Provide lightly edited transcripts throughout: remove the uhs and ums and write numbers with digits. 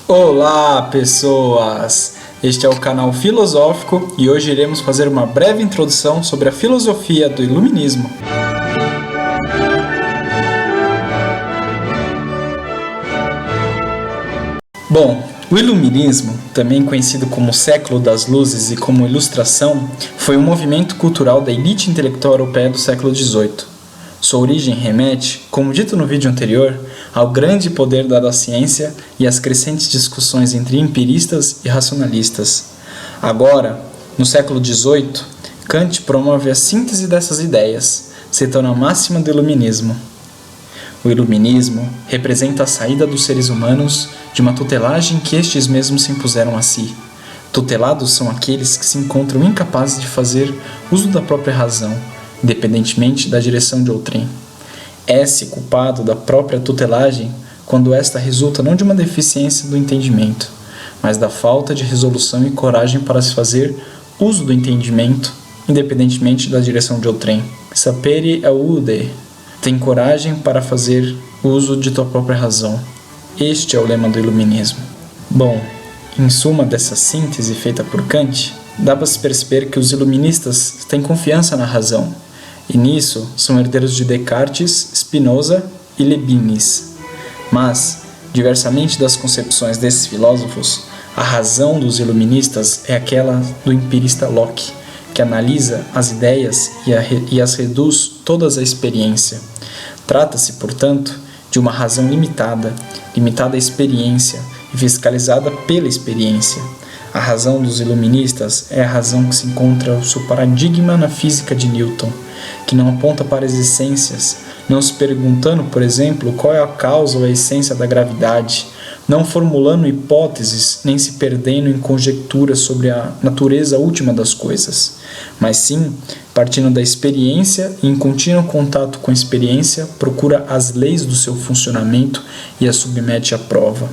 Olá, pessoas! Este é o canal Filosófico e hoje iremos fazer uma breve introdução sobre a filosofia do Iluminismo. Bom, o Iluminismo, também conhecido como Século das Luzes e como Ilustração, foi um movimento cultural da elite intelectual europeia do século XVIII. Sua origem remete, como dito no vídeo anterior, ao grande poder dado à ciência e às crescentes discussões entre empiristas e racionalistas. Agora, no século XVIII, Kant promove a síntese dessas ideias, citando a máxima do Iluminismo. O Iluminismo representa a saída dos seres humanos de uma tutelagem que estes mesmos se impuseram a si. Tutelados são aqueles que se encontram incapazes de fazer uso da própria razão, independentemente da direção de outrem. É-se culpado da própria tutelagem quando esta resulta não de uma deficiência do entendimento, mas da falta de resolução e coragem para se fazer uso do entendimento, independentemente da direção de outrem. Sapere aude. Tem coragem para fazer uso de tua própria razão. Este é o lema do Iluminismo. Bom, em suma dessa síntese feita por Kant, dá para se perceber que os iluministas têm confiança na razão, e nisso são herdeiros de Descartes, Spinoza e Leibniz. Mas, diversamente das concepções desses filósofos, a razão dos iluministas é aquela do empirista Locke, que analisa as ideias e as reduz todas à experiência. Trata-se, portanto, de uma razão limitada à experiência e fiscalizada pela experiência. A razão dos iluministas é a razão que se encontra o seu paradigma na física de Newton, que não aponta para as essências, não se perguntando, por exemplo, qual é a causa ou a essência da gravidade, não formulando hipóteses, nem se perdendo em conjecturas sobre a natureza última das coisas, mas sim, partindo da experiência e em contínuo contato com a experiência, procura as leis do seu funcionamento e as submete à prova.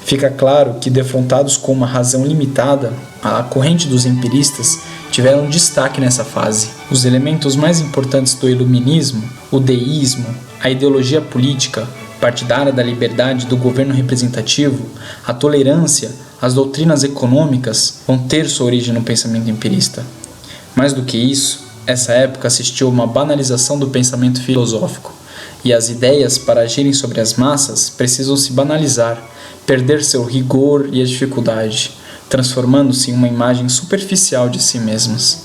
Fica claro que, defrontados com uma razão limitada, a corrente dos empiristas tiveram destaque nessa fase. Os elementos mais importantes do iluminismo, o deísmo, a ideologia política, partidária da liberdade do governo representativo, a tolerância, as doutrinas econômicas, vão ter sua origem no pensamento empirista. Mais do que isso, essa época assistiu a uma banalização do pensamento filosófico, e as ideias, para agirem sobre as massas, precisam se banalizar, perder seu rigor e a dificuldade, transformando-se em uma imagem superficial de si mesmas.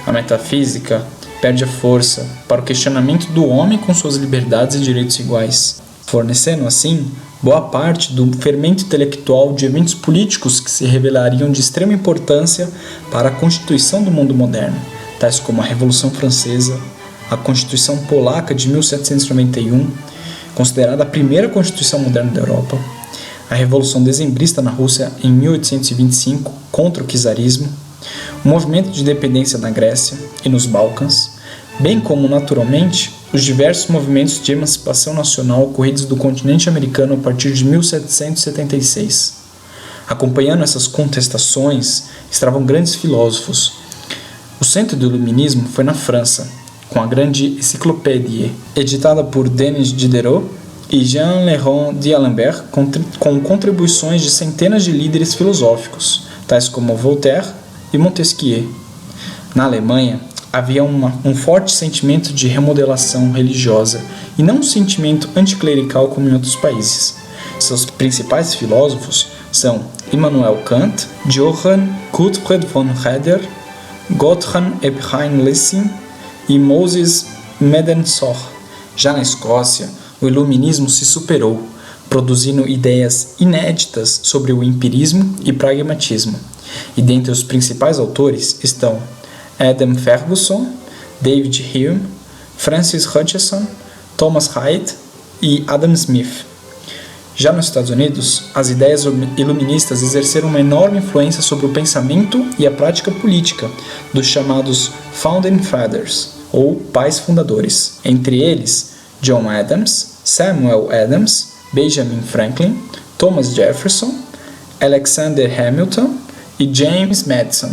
A metafísica perde a força para o questionamento do homem com suas liberdades e direitos iguais, fornecendo, assim, boa parte do fermento intelectual de eventos políticos que se revelariam de extrema importância para a constituição do mundo moderno, tais como a Revolução Francesa, a Constituição Polaca de 1791, considerada a primeira Constituição moderna da Europa, a Revolução Dezembrista na Rússia em 1825 contra o czarismo, o movimento de independência na Grécia e nos Balcãs, bem como, naturalmente, os diversos movimentos de emancipação nacional ocorridos do continente americano a partir de 1776. Acompanhando essas contestações estavam grandes filósofos. O centro do iluminismo foi na França, com a grande Encyclopédie, editada por Denis Diderot e Jean-Léon d'Alembert, com contribuições de centenas de líderes filosóficos, tais como Voltaire e Montesquieu. Na Alemanha, havia um forte sentimento de remodelação religiosa e não um sentimento anticlerical como em outros países. Seus principais filósofos são Immanuel Kant, Johann Gottfried von Herder, Gotthardt Ephraim Lessing e Moses Mendelssohn. Já na Escócia, o iluminismo se superou, produzindo ideias inéditas sobre o empirismo e pragmatismo. E dentre os principais autores estão Adam Ferguson, David Hume, Francis Hutcheson, Thomas Haidt e Adam Smith. Já nos Estados Unidos, as ideias iluministas exerceram uma enorme influência sobre o pensamento e a prática política dos chamados Founding Fathers, ou pais fundadores. Entre eles, John Adams, Samuel Adams, Benjamin Franklin, Thomas Jefferson, Alexander Hamilton e James Madison.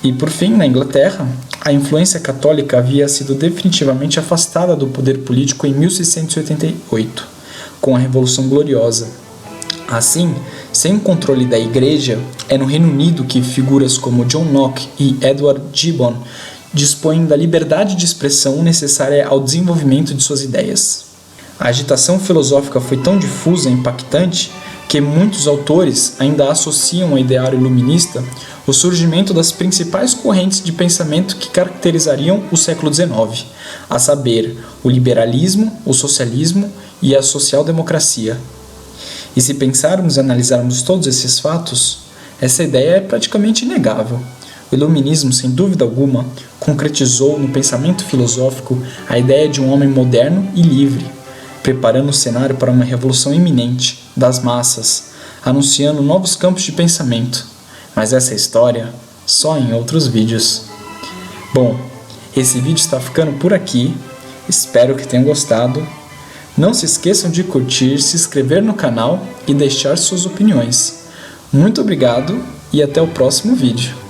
E, por fim, na Inglaterra, a influência católica havia sido definitivamente afastada do poder político em 1688, com a Revolução Gloriosa. Assim, Sem o controle da Igreja, é no Reino Unido que figuras como John Locke e Edward Gibbon dispõem da liberdade de expressão necessária ao desenvolvimento de suas ideias. A agitação filosófica foi tão difusa e impactante que muitos autores ainda associam ao ideário iluminista o surgimento das principais correntes de pensamento que caracterizariam o século XIX, a saber, o liberalismo, o socialismo e a social-democracia. E se pensarmos e analisarmos todos esses fatos, essa ideia é praticamente inegável. O iluminismo, sem dúvida alguma, concretizou no pensamento filosófico a ideia de um homem moderno e livre, preparando o cenário para uma revolução iminente das massas, anunciando novos campos de pensamento. Mas essa história só em outros vídeos. Bom, esse vídeo está ficando por aqui. Espero que tenham gostado. Não se esqueçam de curtir, se inscrever no canal e deixar suas opiniões. Muito obrigado e até o próximo vídeo.